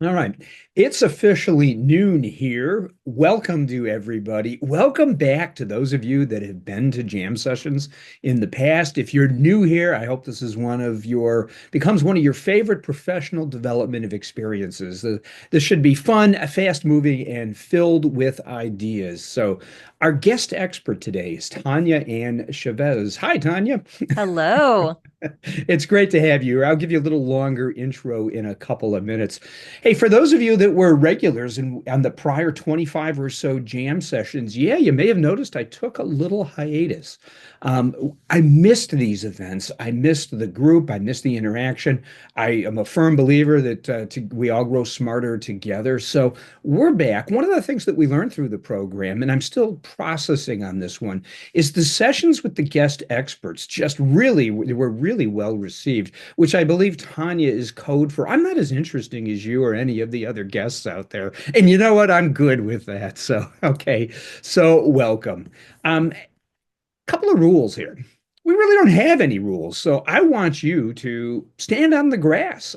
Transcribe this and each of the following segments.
All right. It's officially noon here. Welcome to everybody. Welcome back to those of you that have been to jam sessions in the past. If you're new here, I hope this is becomes one of your favorite professional development of experiences. This should be fun, fast moving, and filled with ideas. So, our guest expert today is Tanya Anne Chavez. Hi, Tanya. Hello. It's great to have you. I'll give you a little longer intro in a couple of minutes. Hey, for those of you that were regulars on the prior 25 or so jam sessions, yeah, you may have noticed I took a little hiatus. I missed these events. I missed the group. I missed the interaction. I am a firm believer that we all grow smarter together. So we're back. One of the things that we learned through the program, and I'm still processing on this one, is the sessions with the guest experts just really were really well received, which I believe Tanya is code for I'm not as interesting as you or any of the other guests out there. And you know what? I'm good with that. So, okay. So, welcome. Couple of rules here. We really don't have any rules. So I want you to stand on the grass,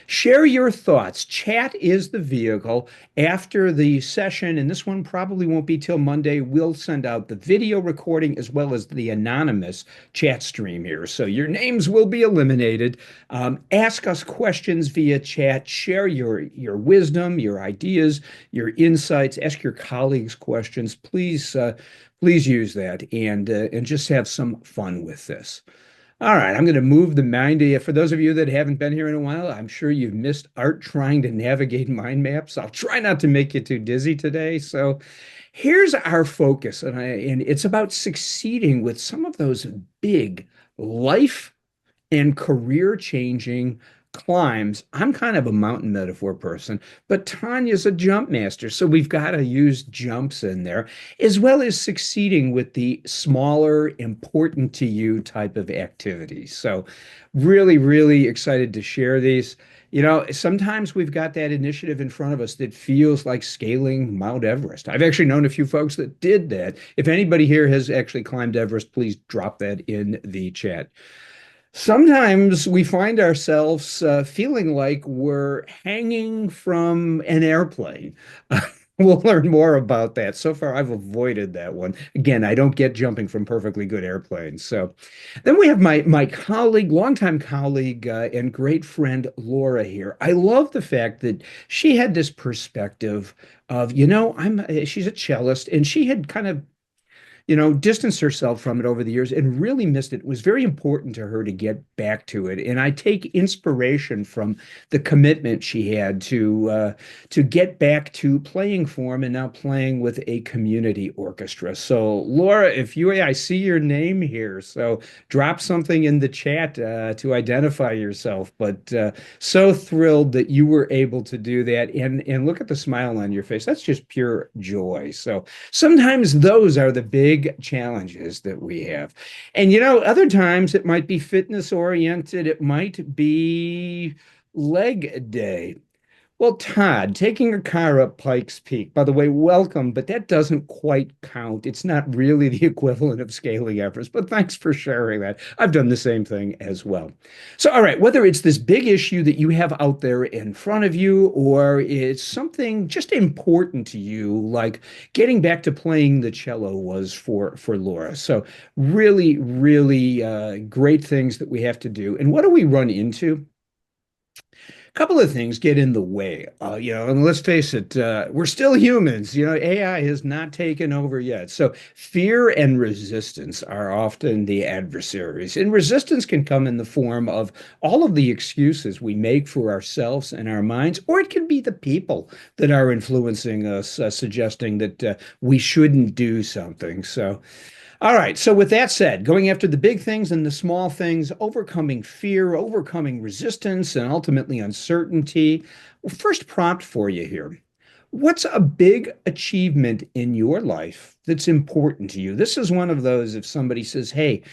share your thoughts. Chat is the vehicle. After the session, and this one probably won't be till Monday, we'll send out the video recording as well as the anonymous chat stream here. So your names will be eliminated. Ask us questions via chat. Share your wisdom, your ideas, your insights. Ask your colleagues questions. Please use that and just have some fun with this. All right, I'm going to move the mind to you. For those of you that haven't been here in a while, I'm sure you've missed Art trying to navigate mind maps. I'll try not to make you too dizzy today. So here's our focus, and it's about succeeding with some of those big life and career changing climbs. I'm kind of a mountain metaphor person, but Tanya's a jump master. So we've got to use jumps in there, as well as succeeding with the smaller, important to you type of activities. So really, really excited to share these. You know, sometimes we've got that initiative in front of us that feels like scaling Mount Everest. I've actually known a few folks that did that. If anybody here has actually climbed Everest, please drop that in the chat. Sometimes we find ourselves feeling like we're hanging from an airplane. We'll learn more about that. So far, I've avoided that one. Again, I don't get jumping from perfectly good airplanes. So then we have my colleague, longtime colleague, and great friend Laura here. I love the fact that she had this perspective of, she's a cellist, and she had kind of distanced herself from it over the years and really missed it. It was very important to her to get back to it. And I take inspiration from the commitment she had to get back to playing form and now playing with a community orchestra. So Laura, I see your name here. So drop something in the chat to identify yourself. But so thrilled that you were able to do that. And look at the smile on your face. That's just pure joy. So sometimes those are the big challenges that we have. And other times it might be fitness oriented, it might be leg day. Well, Todd, taking a car up Pikes Peak, by the way, welcome, but that doesn't quite count. It's not really the equivalent of scaling Everest, but thanks for sharing that. I've done the same thing as well. So, all right, whether it's this big issue that you have out there in front of you, or it's something just important to you, like getting back to playing the cello was for Laura. So, really, really great things that we have to do. And what do we run into? Couple of things get in the way. And let's face it, we're still humans. AI has not taken over yet. So fear and resistance are often the adversaries. And resistance can come in the form of all of the excuses we make for ourselves and our minds, or it can be the people that are influencing us, suggesting that we shouldn't do something. So all right. So, with that said, going after the big things and the small things, overcoming fear, overcoming resistance, and ultimately uncertainty. Well, first prompt for you here. What's a big achievement in your life that's important to you? This is one of those if somebody says, hey,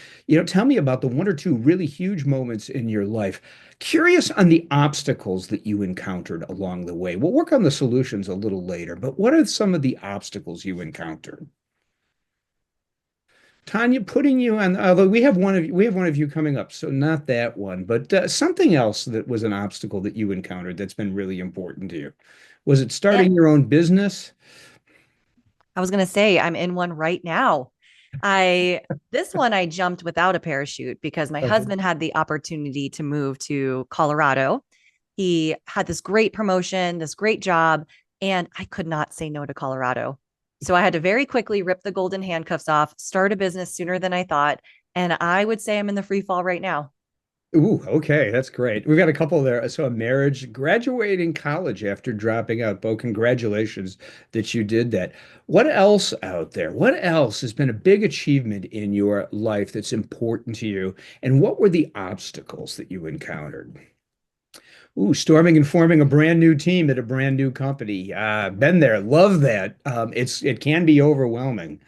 tell me about the one or two really huge moments in your life. Curious on the obstacles that you encountered along the way. We'll work on the solutions a little later, but what are some of the obstacles you encountered? Tanya, putting you on, although we have one of you coming up, so not that one, but something else that was an obstacle that you encountered that's been really important to you. Was it Yeah, starting your own business? I was going to say I'm in one right now. I this one I jumped without a parachute because my Okay. husband had the opportunity to move to Colorado. He had this great promotion, this great job, and I could not say no to Colorado. So I had to very quickly rip the golden handcuffs off, start a business sooner than I thought, and I would say I'm in the free fall right now. Ooh, okay, that's great. We've got a couple there. So a marriage, graduating college after dropping out. Bo, congratulations that you did that. What else out there? What else has been a big achievement in your life that's important to you? And what were the obstacles that you encountered? Ooh, storming and forming a brand new team at a brand new company. Been there, love that. It can be overwhelming.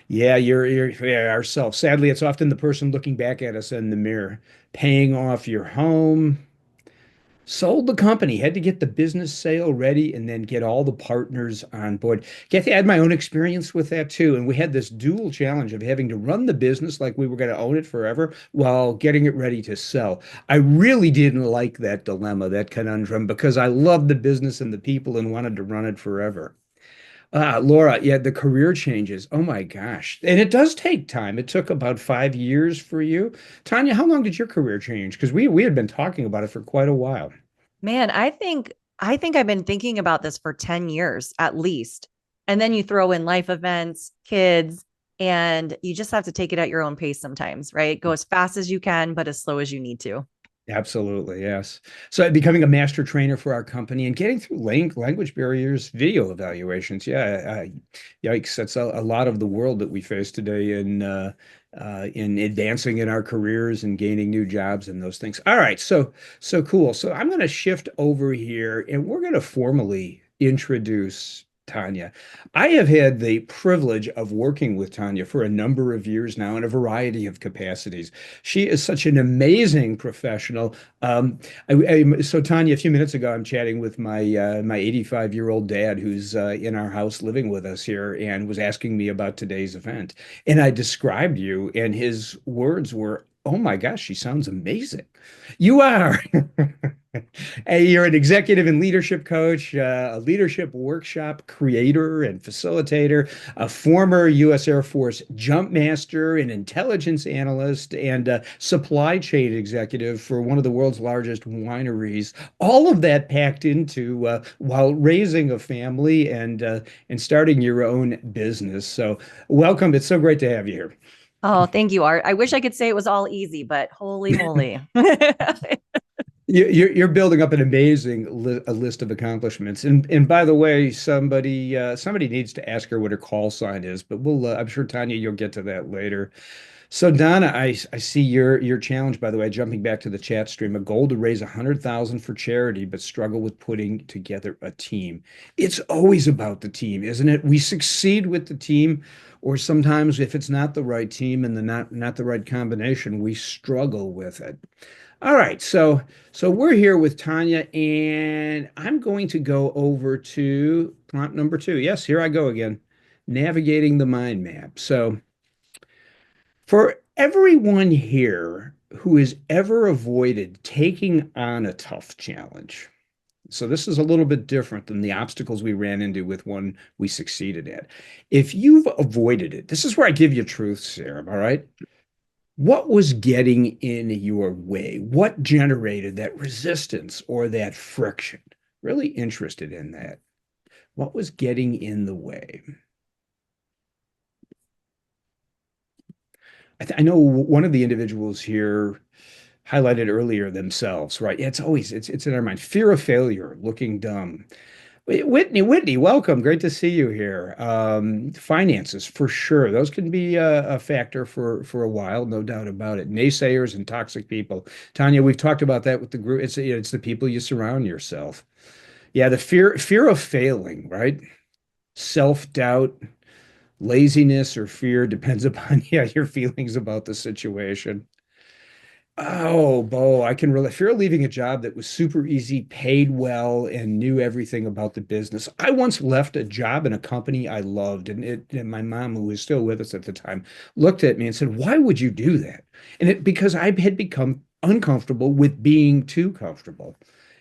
Yeah, yeah, ourselves. Sadly, it's often the person looking back at us in the mirror, paying off your home, sold the company, had to get the business sale ready and then get all the partners on board. Get to add my own experience with that too. And we had this dual challenge of having to run the business like we were going to own it forever while getting it ready to sell. I really didn't like that dilemma, that conundrum, because I loved the business and the people and wanted to run it forever. Laura, yeah, the career changes. Oh my gosh. And it does take time. It took about 5 years for you. Tanya, how long did your career change? Because we had been talking about it for quite a while. Man, I think I've been thinking about this for 10 years at least. And then you throw in life events, kids, and you just have to take it at your own pace sometimes, right? Go as fast as you can, but as slow as you need to. Absolutely, yes. So becoming a master trainer for our company and getting through language barriers, video evaluations. Yeah, yikes. That's a lot of the world that we face today in advancing in our careers and gaining new jobs and those things. All right, so cool. So I'm going to shift over here and we're going to formally introduce Tanya. I have had the privilege of working with Tanya for a number of years now in a variety of capacities. She is such an amazing professional. So Tanya, a few minutes ago, I'm chatting with my 85-year-old dad who's in our house living with us here and was asking me about today's event. And I described you, and his words were, "Oh my gosh, she sounds amazing." You are. Hey, you're an executive and leadership coach, a leadership workshop creator and facilitator, a former U.S. Air Force JumpMaster, an intelligence analyst, and a supply chain executive for one of the world's largest wineries. All of that packed into while raising a family and starting your own business. So, welcome. It's so great to have you here. Oh, thank you, Art. I wish I could say it was all easy, but holy moly. You're building up an amazing a list of accomplishments. And by the way, somebody needs to ask her what her call sign is, but I'm sure Tanya, you'll get to that later. So Donna, I see your challenge, by the way, jumping back to the chat stream, a goal to raise 100,000 for charity, but struggle with putting together a team. It's always about the team, isn't it? We succeed with the team, or sometimes if it's not the right team and the not the right combination, we struggle with it. All right, so we're here with Tanya, and I'm going to go over to prompt number two. Yes, here I go again, navigating the mind map. So for everyone here who has ever avoided taking on a tough challenge, so this is a little bit different than the obstacles we ran into with one we succeeded at. If you've avoided it, this is where I give you truth, Sarah, all right? What was getting in your way? What generated that resistance or that friction? Really interested in that. What was getting in the way? I know one of the individuals here highlighted earlier themselves, right? Yeah, it's in our mind. Fear of failure, looking dumb. Whitney, welcome. Great to see you here. Finances, for sure. Those can be a factor for a while, no doubt about it. Naysayers and toxic people. Tanya, we've talked about that with the group. It's the people you surround yourself. Yeah, the fear of failing, right? Self-doubt, laziness, or fear depends upon yeah, your feelings about the situation. Oh, Bo, I can really, if you're leaving a job that was super easy, paid well, and knew everything about the business. I once left a job in a company I loved, and my mom, who was still with us at the time, looked at me and said, "Why would you do that?" Because I had become uncomfortable with being too comfortable.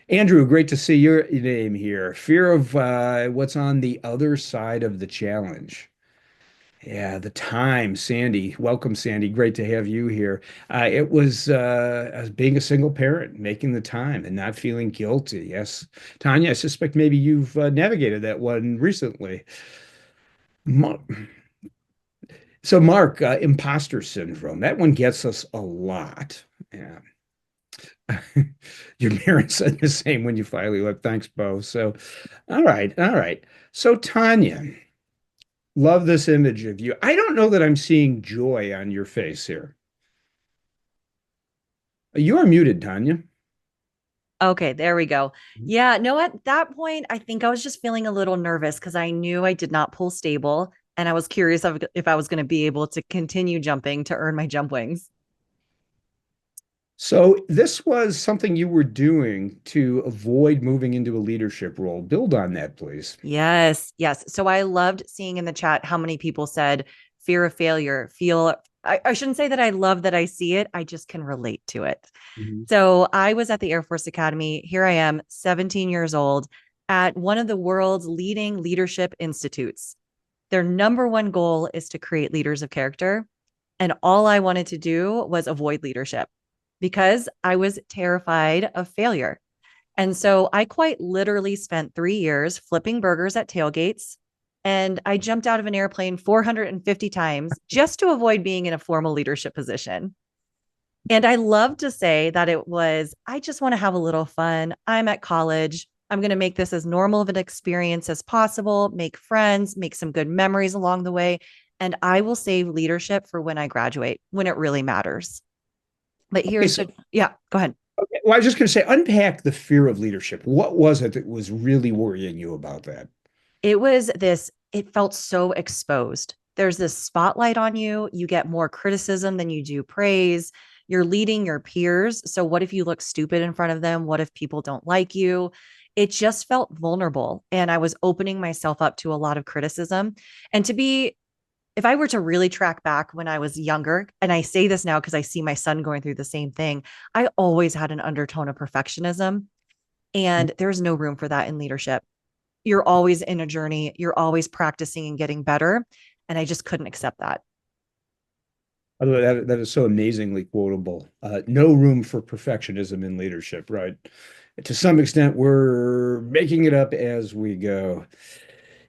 Andrew, great to see your name here. Fear of what's on the other side of the challenge. Yeah, the time, Sandy. Welcome, Sandy. Great to have you here. It was as being a single parent, making the time and not feeling guilty. Yes, Tanya, I suspect maybe you've navigated that one recently. Ma- So, Mark, imposter syndrome. That one gets us a lot. Yeah. Your parents said the same when you finally left. Thanks, Bo. So, all right, all right. So, Tanya, love this image of you. I don't know that I'm seeing joy on your face here. You are muted, Tanya. Okay, there we go. Yeah, no, at that point, I think I was just feeling a little nervous because I knew I did not pull stable. And I was curious if I was going to be able to continue jumping to earn my jump wings. So this was something you were doing to avoid moving into a leadership role. Build on that, please. Yes, yes. So I loved seeing in the chat how many people said fear of failure, I shouldn't say that I love that I see it. I just can relate to it. Mhm. So I was at the Air Force Academy. Here I am, 17 years old, at one of the world's leading leadership institutes. Their number one goal is to create leaders of character. And all I wanted to do was avoid leadership because I was terrified of failure. And so I quite literally spent 3 years flipping burgers at tailgates. And I jumped out of an airplane 450 times just to avoid being in a formal leadership position. And I love to say that I just want to have a little fun. I'm at college. I'm going to make this as normal of an experience as possible, make friends, make some good memories along the way. And I will save leadership for when I graduate, when it really matters. But Okay, here's yeah, go ahead. okay, well, I was just going to say, unpack the fear of leadership. What was it that was really worrying you about that? It felt so exposed. There's this spotlight on you. You get more criticism than you do praise. You're leading your peers. So, what if you look stupid in front of them? What if people don't like you? It just felt vulnerable. And I was opening myself up to a lot of criticism. And if I were to really track back when I was younger, and I say this now because I see my son going through the same thing, I always had an undertone of perfectionism. And there's no room for that in leadership. You're always in a journey, you're always practicing and getting better. And I just couldn't accept that. Although that is so amazingly quotable. No room for perfectionism in leadership, right? To some extent, we're making it up as we go.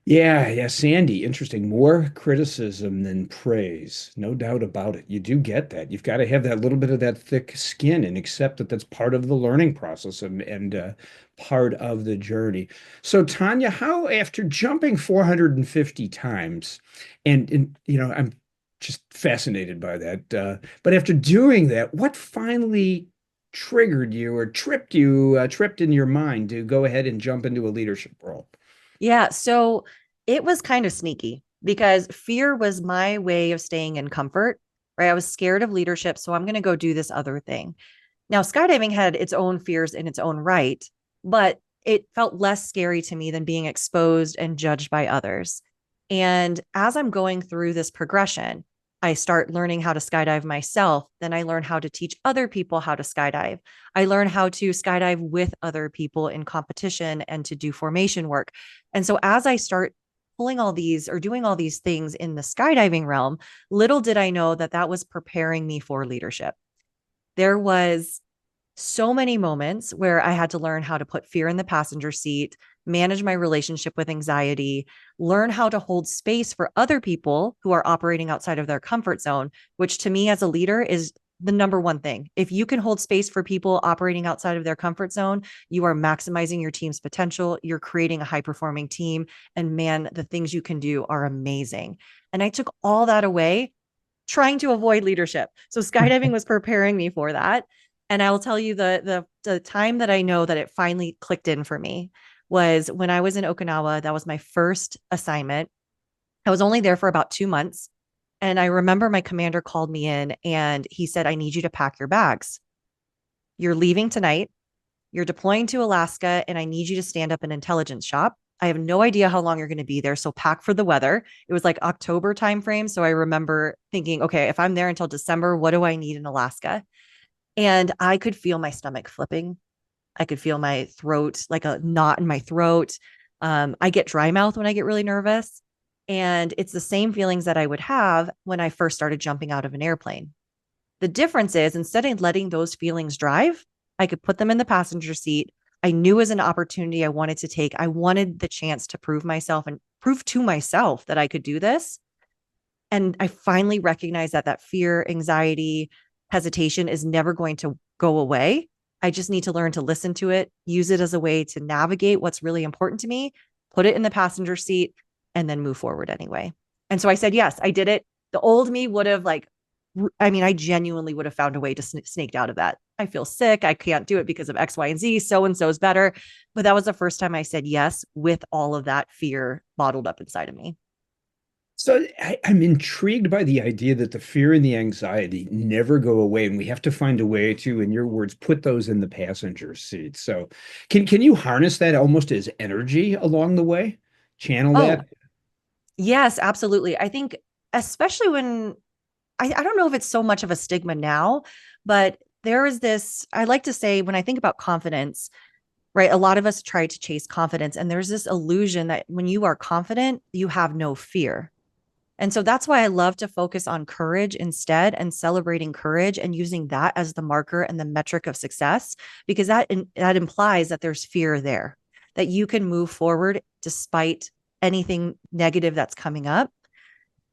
Yeah, yeah, Sandy, interesting. More criticism than praise. No doubt about it. You do get that. You've got to have that little bit of that thick skin and accept that that's part of the learning process and part of the journey. So, Tanya, how after jumping 450 times, and I'm just fascinated by that. But after doing that, what finally triggered you or tripped in your mind to go ahead and jump into a leadership role? Yeah. So it was kind of sneaky because fear was my way of staying in comfort, right? I was scared of leadership. So I'm going to go do this other thing. Now, skydiving had its own fears in its own right, but it felt less scary to me than being exposed and judged by others. And as I'm going through this progression, I start learning how to skydive myself. Then I learn how to teach other people how to skydive. I learn how to skydive with other people in competition and to do formation work. And so as I start pulling all these or doing all these things in the skydiving realm, little did I know that that was preparing me for leadership. There was so many moments where I had to learn how to put fear in the passenger seat, manage my relationship with anxiety, learn how to hold space for other people who are operating outside of their comfort zone, which to me as a leader is the number one thing. If you can hold space for people operating outside of their comfort zone, you are maximizing your team's potential. You're creating a high performing team. And man, the things you can do are amazing. And I took all that away trying to avoid leadership. So skydiving was preparing me for that. And I will tell you the time that I know that it finally clicked in for me was when I was in Okinawa. That was my first assignment. I was only there for about 2 months. And I remember my commander called me in and he said, I need you to pack your bags. You're leaving tonight. You're deploying to Alaska, and I need you to stand up an intelligence shop. I have no idea how long you're going to be there. So pack for the weather. It was like October timeframe. So I remember thinking, okay, if I'm there until December, what do I need in Alaska? And I could feel my stomach flipping. I could feel my throat, like a knot in my throat. I get dry mouth when I get really nervous. And it's the same feelings that I would have when I first started jumping out of an airplane. The difference is instead of letting those feelings drive, I could put them in the passenger seat. I knew as an opportunity I wanted to take. I wanted the chance to prove myself and prove to myself that I could do this. And I finally recognized that that fear, anxiety, hesitation is never going to go away. I just need to learn to listen to it, use it as a way to navigate what's really important to me, put it in the passenger seat, and then move forward anyway. And so I said, yes, I did it. The old me would have I genuinely would have found a way to snaked out of that. I feel sick. I can't do it because of X, Y, and Z. So and so is better. But that was the first time I said yes with all of that fear bottled up inside of me. So I'm intrigued by the idea that the fear and the anxiety never go away, and we have to find a way to, in your words, put those in the passenger seat. So can you harness that almost as energy along the way? Channel Oh, that? yes, absolutely. I think, especially when I don't know if it's so much of a stigma now, but there is this, I like to say, when I think about confidence, right? A lot of us try to chase confidence, and there's this illusion that when you are confident, you have no fear. And so that's why I love to focus on courage instead and celebrating courage and using that as the marker and the metric of success, because that implies that there's fear there, that you can move forward despite anything negative that's coming up.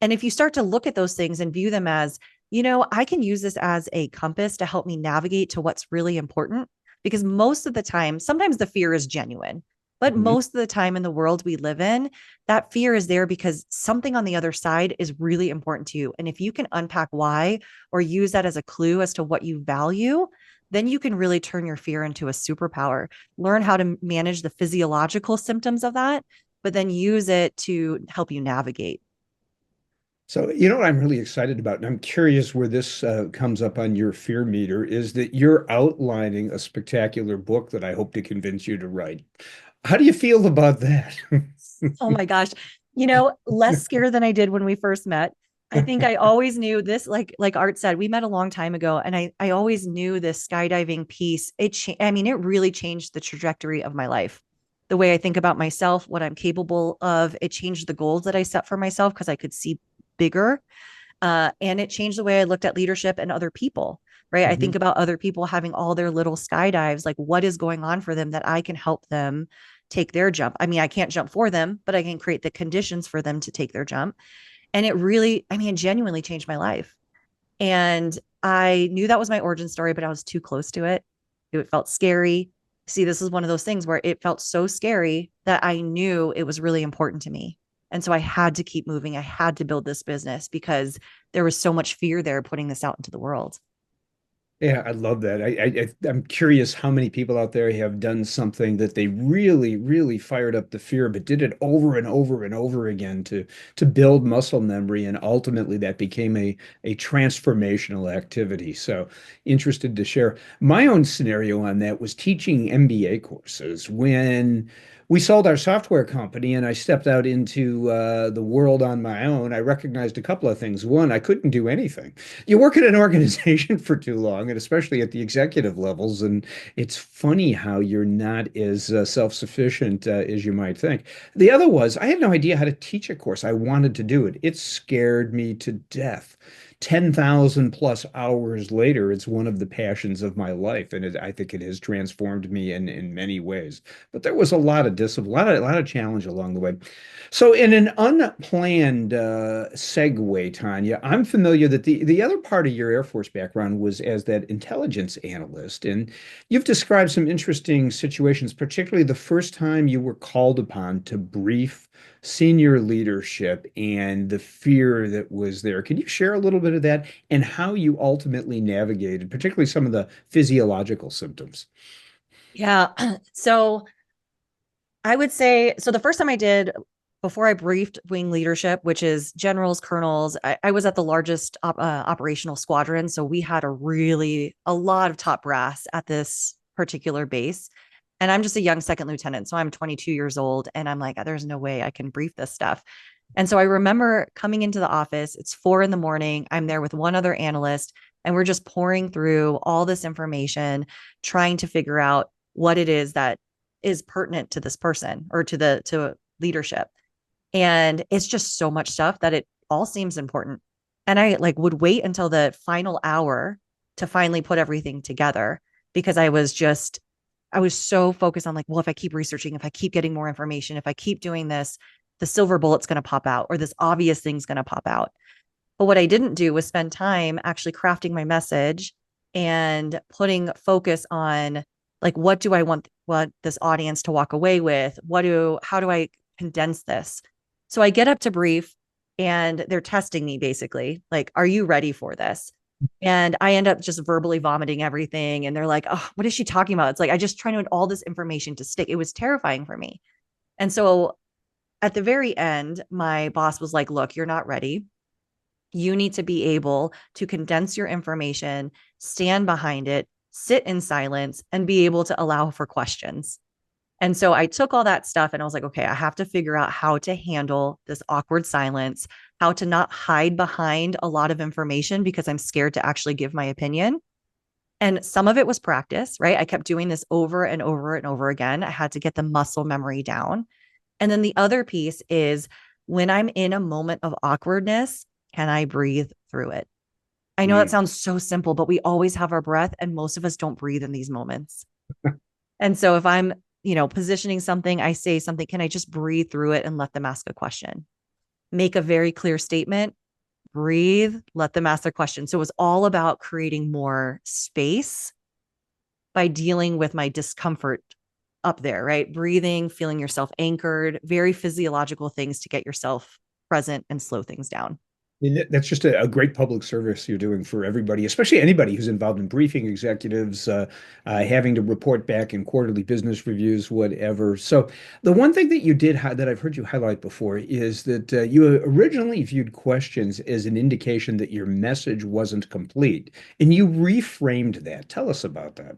And if you start to look at those things and view them as, I can use this as a compass to help me navigate to what's really important. Because most of the time, sometimes the fear is genuine, but Mhm. most of the time in the world we live in, that fear is there because something on the other side is really important to you. And if you can unpack why or use that as a clue as to what you value, then you can really turn your fear into a superpower. Learn how to manage the physiological symptoms of that, but then use it to help you navigate. So, you know what I'm really excited about, and I'm curious where this comes up on your fear meter, is that you're outlining a spectacular book that I hope to convince you to write. How do you feel about that? Oh my gosh. Less scared than I did when we first met. I think I always knew this, like Art said, we met a long time ago, and I always knew this skydiving piece. It really changed the trajectory of my life. The way I think about myself, what I'm capable of, it changed the goals that I set for myself because I could see bigger. And it changed the way I looked at leadership and other people, right? I Mhm. think about other people having all their little skydives, like what is going on for them that I can help them take their jump. I can't jump for them, but I can create the conditions for them to take their jump. And it really, it genuinely changed my life. And I knew that was my origin story, but I was too close to it. It felt scary. See, this is one of those things where it felt so scary that I knew it was really important to me. And so I had to keep moving. I had to build this business because there was so much fear there putting this out into the world. Yeah, I love that. I'm curious how many people out there have done something that they really, really fired up the fear, but did it over and over and over again to build muscle memory, and ultimately that became a transformational activity. So interested to share. My own scenario on that was teaching MBA courses when we sold our software company and I stepped out into the world on my own. I recognized a couple of things. One, I couldn't do anything. You work at an organization for too long, and especially at the executive levels, and it's funny how you're not as self-sufficient as you might think. The other was I had no idea how to teach a course. I wanted to do it. It scared me to death. 10,000 plus hours later, it's one of the passions of my life, and I think it has transformed me in many ways. But there was a lot of discipline, a lot of challenge along the way. So, in an unplanned segue, Tanya, I'm familiar that the other part of your Air Force background was as that intelligence analyst, and you've described some interesting situations, particularly the first time you were called upon to brief senior leadership and the fear that was there. Can you share a little bit of that and how you ultimately navigated, particularly some of the physiological symptoms? Yeah. So I would say, so the first time I did before I briefed wing leadership, which is generals, colonels, I was at the largest operational squadron. So we had a lot of top brass at this particular base. And I'm just a young second lieutenant. So I'm 22 years old. And I'm like, there's no way I can brief this stuff. And so I remember coming into the office, it's 4 a.m. I'm there with one other analyst, and we're just pouring through all this information, trying to figure out what it is that is pertinent to this person or to leadership. And it's just so much stuff that it all seems important. And I like would wait until the final hour to finally put everything together because I was so focused on like, well, if I keep researching, if I keep getting more information, if I keep doing this, the silver bullet's going to pop out or this obvious thing's going to pop out. But what I didn't do was spend time actually crafting my message and putting focus on like, what do I want this audience to walk away with? How do I condense this? So I get up to brief and they're testing me basically, like, are you ready for this? And I end up just verbally vomiting everything. And they're like, oh, what is she talking about? It's like, I just trying to get all this information to stick. It was terrifying for me. And so at the very end, my boss was like, look, you're not ready. You need to be able to condense your information, stand behind it, sit in silence, and be able to allow for questions. And so I took all that stuff and I was like, okay, I have to figure out how to handle this awkward silence, how to not hide behind a lot of information because I'm scared to actually give my opinion. And some of it was practice, right? I kept doing this over and over and over again. I had to get the muscle memory down. And then the other piece is when I'm in a moment of awkwardness, can I breathe through it? I know that Mm. sounds so simple, but we always have our breath and most of us don't breathe in these moments. And so if I'm, positioning something, I say something, can I just breathe through it and let them ask a question? Make a very clear statement, breathe, let them ask their question. So it was all about creating more space by dealing with my discomfort up there, right? Breathing, feeling yourself anchored, very physiological things to get yourself present and slow things down. And that's just a great public service you're doing for everybody, especially anybody who's involved in briefing executives, having to report back in quarterly business reviews, whatever. So, the one thing that you did that I've heard you highlight before is that you originally viewed questions as an indication that your message wasn't complete, and you reframed that. Tell us about that.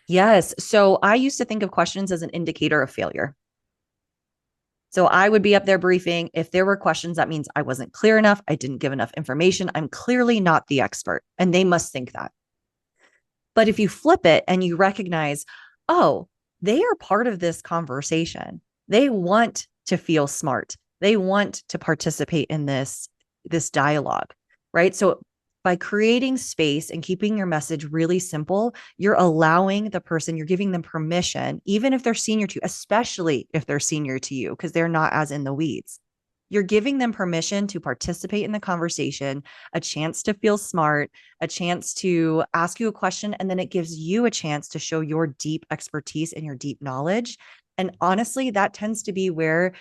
Yes. So I used to think of questions as an indicator of failure. So I would be up there briefing. If there were questions, that means I wasn't clear enough. I didn't give enough information. I'm clearly not the expert, and they must think that. But if you flip it and you recognize, oh, they are part of this conversation. They want to feel smart. They want to participate in this dialogue, right? So by creating space and keeping your message really simple, you're allowing the person, you're giving them permission, even if they're senior to you, especially if they're senior to you, because they're not as in the weeds. You're giving them permission to participate in the conversation, a chance to feel smart, a chance to ask you a question, and then it gives you a chance to show your deep expertise and your deep knowledge. And honestly, that tends to be where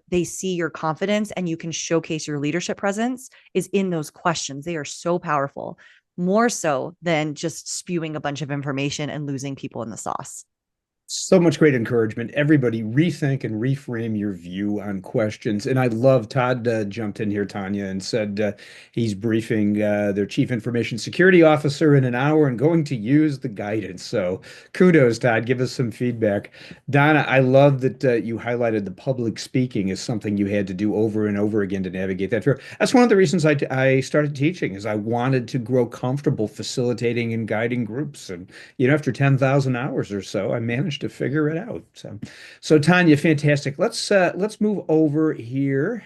they see your confidence and you can showcase your leadership presence is in those questions. They are so powerful, more so than just spewing a bunch of information and losing people in the sauce. So much great encouragement. Everybody rethink and reframe your view on questions. And I love Todd jumped in here, Tanya, and said he's briefing their chief information security officer in an hour and going to use the guidance. So kudos, Todd. Give us some feedback. Donna, I love that you highlighted the public speaking as something you had to do over and over again to navigate that fear. That's one of the reasons I started teaching is I wanted to grow comfortable facilitating and guiding groups. And after 10,000 hours or so, I managed to figure it out. So Tanya, fantastic. Let's move over here.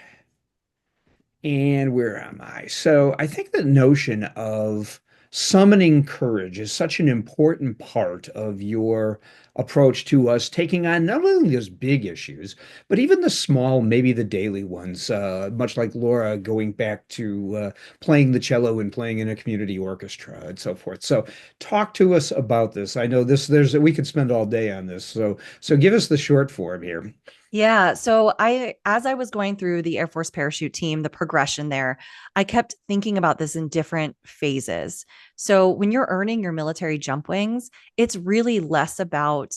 And where am I? So I think the notion of summoning courage is such an important part of your approach to us taking on not only those big issues, but even the small, maybe the daily ones, much like Laura going back to playing the cello and playing in a community orchestra and so forth. So talk to us about this. I know we could spend all day on this. So give us the short form here. Yeah. So as I was going through the Air Force parachute team, the progression there, I kept thinking about this in different phases. So when you're earning your military jump wings, it's really less about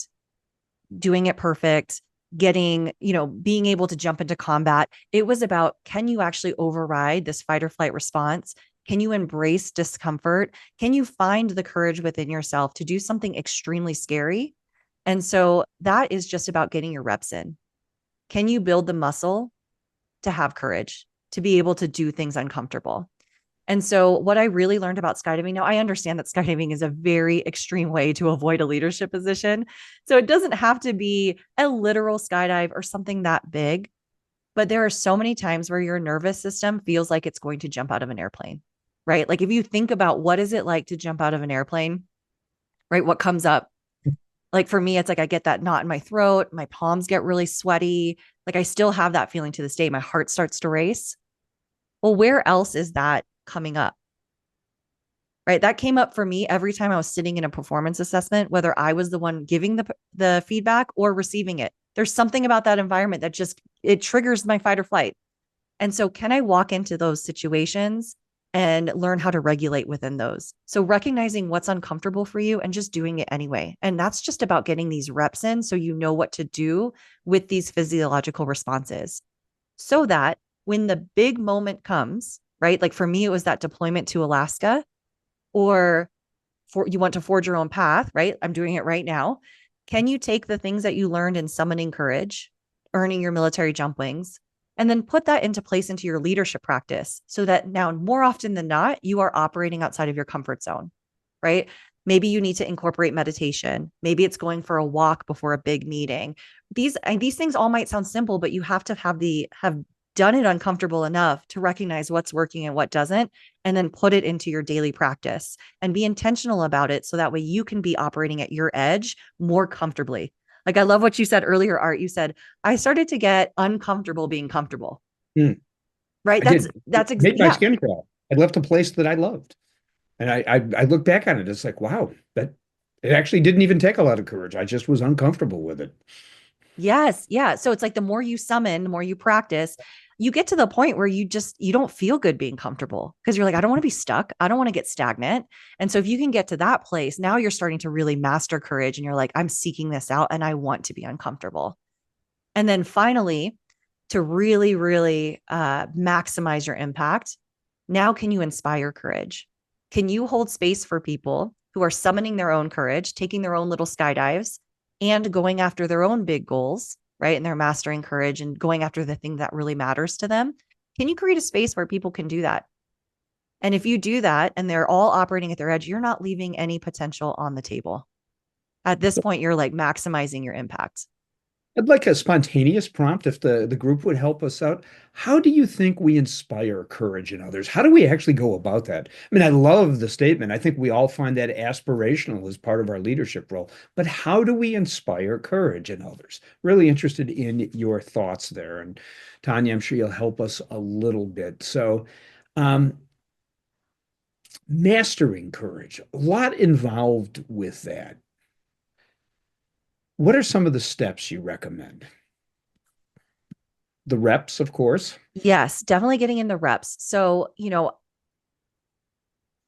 doing it perfect, getting, being able to jump into combat. It was about, can you actually override this fight or flight response? Can you embrace discomfort? Can you find the courage within yourself to do something extremely scary? And so that is just about getting your reps in. Can you build the muscle to have courage, to be able to do things uncomfortable? And so what I really learned about skydiving, now I understand that skydiving is a very extreme way to avoid a leadership position. So it doesn't have to be a literal skydive or something that big, but there are so many times where your nervous system feels like it's going to jump out of an airplane, right? Like if you think about what is it like to jump out of an airplane, right? What comes up? Like for me, it's like I get that knot in my throat, my palms get really sweaty. Like I still have that feeling to this day. My heart starts to race. Well, where else is that coming up? Right. That came up for me every time I was sitting in a performance assessment, whether I was the one giving the feedback or receiving it. There's something about that environment that just, it triggers my fight or flight. And so can I walk into those situations and learn how to regulate within those? So recognizing what's uncomfortable for you and just doing it anyway. And that's just about getting these reps in so you know what to do with these physiological responses so that when the big moment comes, right? Like for me, it was that deployment to Alaska, or you want to forge your own path, right? I'm doing it right now. Can you take the things that you learned in summoning courage, earning your military jump wings, and then put that into place into your leadership practice so that now more often than not, you are operating outside of your comfort zone, right? Maybe you need to incorporate meditation. Maybe it's going for a walk before a big meeting. These things all might sound simple, but you have to have done it uncomfortable enough to recognize what's working and what doesn't, and then put it into your daily practice and be intentional about it. So that way you can be operating at your edge more comfortably. Like I love what you said earlier, Art. You said, I started to get uncomfortable being comfortable. Mm, Right. I did. It made my Yeah. skin crawl. I left a place that I loved. And I look back on it, it's like, wow, that it actually didn't even take a lot of courage. I just was uncomfortable with it. Yes. Yeah. So it's like the more you summon, the more you practice, you get to the point where you don't feel good being comfortable because you're like, I don't want to be stuck. I don't want to get stagnant. And so if you can get to that place, now you're starting to really master courage and you're like, I'm seeking this out and I want to be uncomfortable. And then finally, to really, really maximize your impact, now can you inspire courage? Can you hold space for people who are summoning their own courage, taking their own little skydives, and going after their own big goals, right? And they're mastering courage and going after the thing that really matters to them. Can you create a space where people can do that? And if you do that and they're all operating at their edge, you're not leaving any potential on the table. At this point, you're like maximizing your impact. I'd like a spontaneous prompt if the group would help us out. How do you think we inspire courage in others? How do we actually go about that? I mean, I love the statement. I think we all find that aspirational as part of our leadership role. But how do we inspire courage in others? Really interested in your thoughts there. And Tanya, I'm sure you'll help us a little bit. So, um, mastering courage, a lot involved with that. What are some of the steps you recommend? The reps, of course. Yes, definitely getting in the reps. So,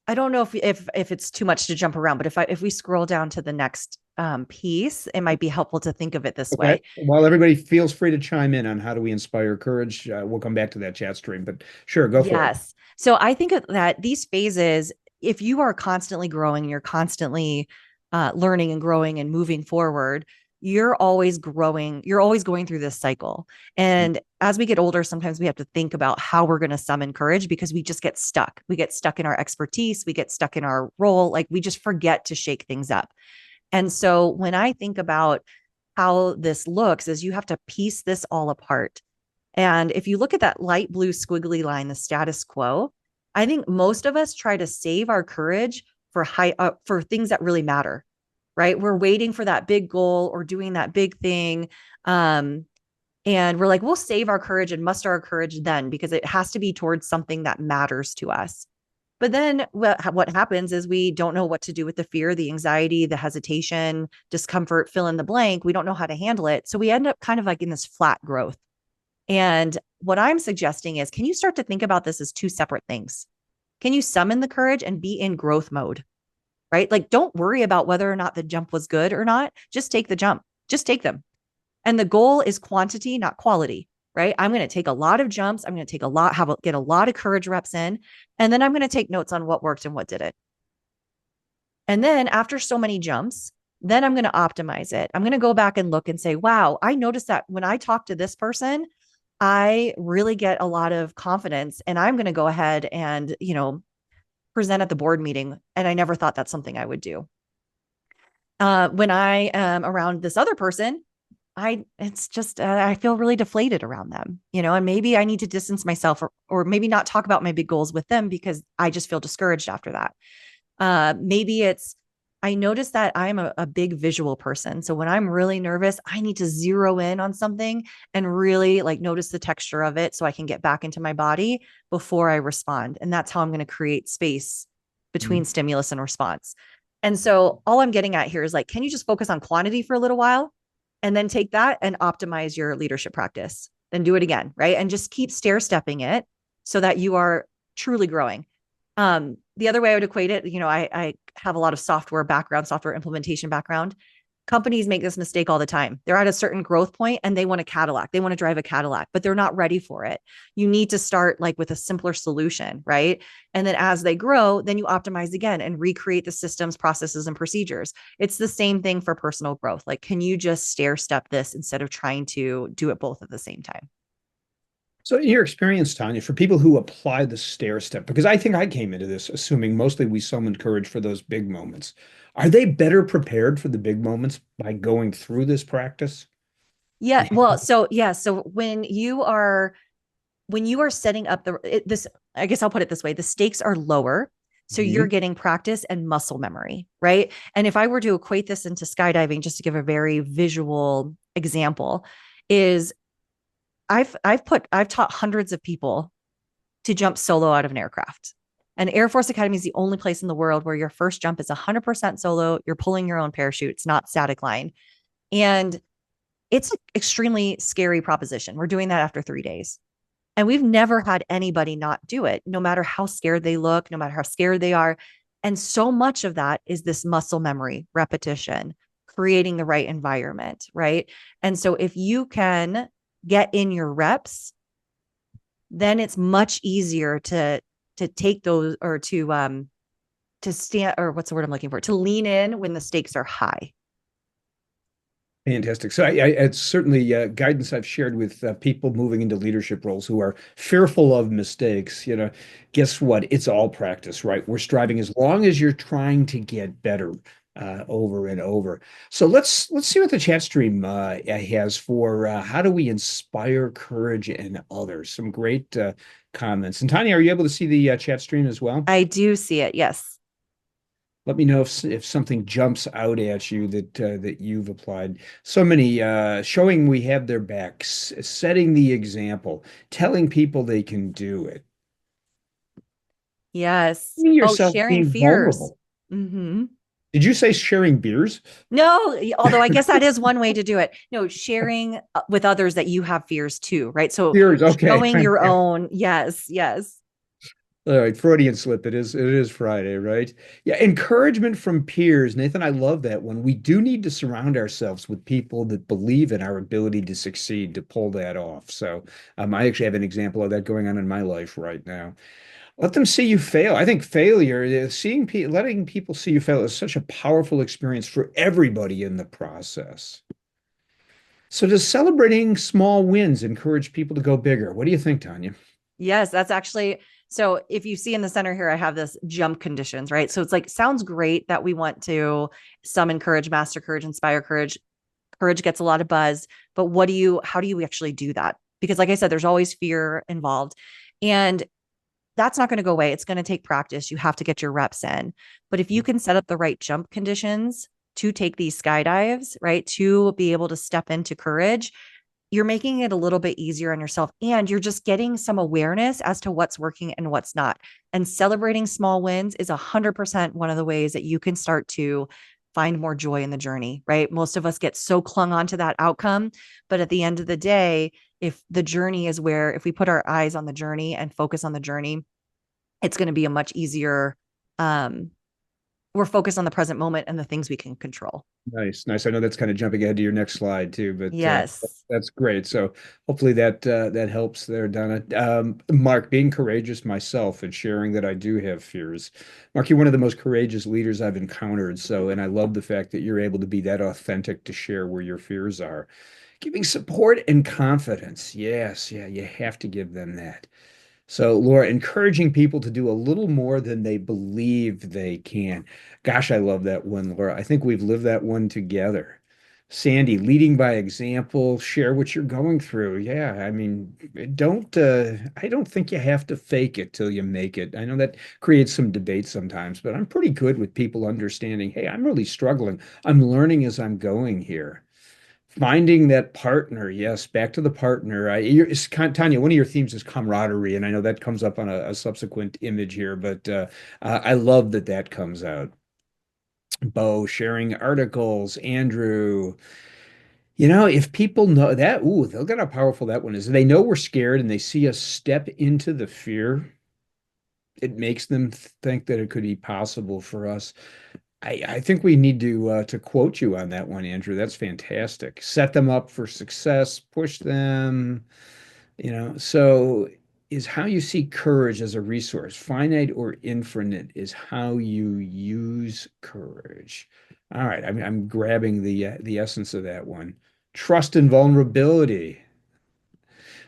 I don't know if it's too much to jump around, but if we scroll down to the next piece, it might be helpful to think of it this Okay. way. While everybody feels free to chime in on how do we inspire courage, we'll come back to that chat stream, but sure, go for it. Yes. So I think that these phases, if you are constantly growing, you're constantly learning and growing and moving forward, you're always growing, you're always going through this cycle. And as we get older, sometimes we have to think about how we're going to summon courage because we just get stuck. We get stuck in our expertise, we get stuck in our role, like we just forget to shake things up. And so when I think about how this looks, is you have to piece this all apart. And if you look at that light blue squiggly line, the status quo, I think most of us try to save our courage for things that really matter, right? We're waiting for that big goal or doing that big thing. And we're like, we'll save our courage and muster our courage then because it has to be towards something that matters to us. But then what happens is we don't know what to do with the fear, the anxiety, the hesitation, discomfort, fill in the blank. We don't know how to handle it. So we end up kind of like in this flat growth. And what I'm suggesting is, can you start to think about this as two separate things? Can you summon the courage and be in growth mode, right? Like, don't worry about whether or not the jump was good or not. Just take the jump. Just take them. And the goal is quantity, not quality, right? I'm going to take a lot of jumps. I'm going to take get a lot of courage reps in, and then I'm going to take notes on what worked and what didn't. And then after so many jumps, then I'm going to optimize it. I'm going to go back and look and say, wow, I noticed that when I talk to this person, I really get a lot of confidence, and I'm going to go ahead and, present at the board meeting. And I never thought that's something I would do. When I am around this other person, I feel really deflated around them, and maybe I need to distance myself, or maybe not talk about my big goals with them because I just feel discouraged after that. Maybe I notice that I'm a big visual person. So when I'm really nervous, I need to zero in on something and really like notice the texture of it so I can get back into my body before I respond. And that's how I'm going to create space between stimulus and response. And so all I'm getting at here is like, can you just focus on quantity for a little while and then take that and optimize your leadership practice? Then do it again, right? And just keep stair stepping it so that you are truly growing. The other way I would equate it, I have a lot of software implementation background. Companies make this mistake all the time. They're at a certain growth point and they want a Cadillac. They want to drive a Cadillac, but they're not ready for it. You need to start like with a simpler solution, right? And then as they grow, then you optimize again and recreate the systems, processes, and procedures. It's the same thing for personal growth. Like, can you just stair step this instead of trying to do it both at the same time? So, in your experience, Tanya, for people who apply the stair step, because I think I came into this assuming mostly we summoned courage for those big moments, are they better prepared for the big moments by going through this practice? Yeah. Well, so yeah. So when you are setting up this, I guess I'll put it this way, the stakes are lower. So you're Mhm. getting practice and muscle memory, right? And if I were to equate this into skydiving, just to give a very visual example, is I've taught hundreds of people to jump solo out of an aircraft. And Air Force Academy is the only place in the world where your first jump is 100% solo. You're pulling your own parachute. It's not static line. And it's an extremely scary proposition. We're doing that after 3 days. And we've never had anybody not do it, no matter how scared they look, no matter how scared they are. And so much of that is this muscle memory, repetition, creating the right environment, right? And so if you can get in your reps, then it's much easier to take those, or to stand, or what's the word I'm looking for, to lean in when the stakes are high. Fantastic. So, it's certainly guidance I've shared with people moving into leadership roles who are fearful of mistakes. Guess what? It's all practice, right? We're striving as long as you're trying to get better over and over. So let's see what the chat stream has for how do we inspire courage in others. Some great comments. And Tanya, are you able to see the chat stream as well? I do see it. Yes. Let me know if something jumps out at you that you've applied. So many showing we have their backs, setting the example, telling people they can do it. Yes. Seeing Oh, yourself sharing being fears. vulnerable. Mm-hmm. Did you say sharing beers? No, although I guess that is one way to do it. No, sharing with others that you have fears too, right? So Beers, okay. showing your own. Yes, yes. All right, Freudian slip. It is Friday, right? Yeah, encouragement from peers. Nathan, I love that one. We do need to surround ourselves with people that believe in our ability to succeed, to pull that off. So, I actually have an example of that going on in my life right now. Let them see you fail. I think failure, letting people see you fail is such a powerful experience for everybody in the process. So, does celebrating small wins encourage people to go bigger? What do you think, Tanya? Yes, that's actually, so if you see in the center here, I have this jump conditions, right? So it's like, sounds great that we want to summon courage, master courage, inspire courage. Courage gets a lot of buzz, but how do you actually do that? Because like I said, there's always fear involved. And that's not going to go away. It's going to take practice. You have to get your reps in. But if you can set up the right jump conditions to take these skydives, right, to be able to step into courage, you're making it a little bit easier on yourself, and you're just getting some awareness as to what's working and what's not. And celebrating small wins is 100% one of the ways that you can start to find more joy in the journey, right? Most of us get so clung onto that outcome, but at the end of the day, if the journey is if we put our eyes on the journey and focus on the journey, it's going to be a much easier, um, we're focused on the present moment and the things we can control. Nice, nice. I know that's kind of jumping ahead to your next slide too, but Yes. that's great. So hopefully that helps there, Donna. Mark, being courageous myself and sharing that I do have fears. Mark, you're one of the most courageous leaders I've encountered. So, and I love the fact that you're able to be that authentic to share where your fears are. Giving support and confidence. Yes, yeah, you have to give them that. So, Laura, encouraging people to do a little more than they believe they can. Gosh, I love that one, Laura. I think we've lived that one together. Sandy, leading by example, share what you're going through. Yeah, I mean, I don't think you have to fake it till you make it. I know that creates some debate sometimes, but I'm pretty good with people understanding, hey, I'm really struggling. I'm learning as I'm going here. Finding that partner, yes, back to the partner. Tanya, one of your themes is camaraderie, and I know that comes up on a subsequent image here, but I love that that comes out. Bo sharing articles, Andrew. If people know that, ooh, look at how powerful that one is. They know we're scared and they see us step into the fear. It makes them think that it could be possible for us. I think we need to quote you on that one, Andrew. That's fantastic. Set them up for success, push them, So is how you see courage as a resource, finite or infinite, is how you use courage. All right, I'm grabbing the essence of that one. Trust and vulnerability.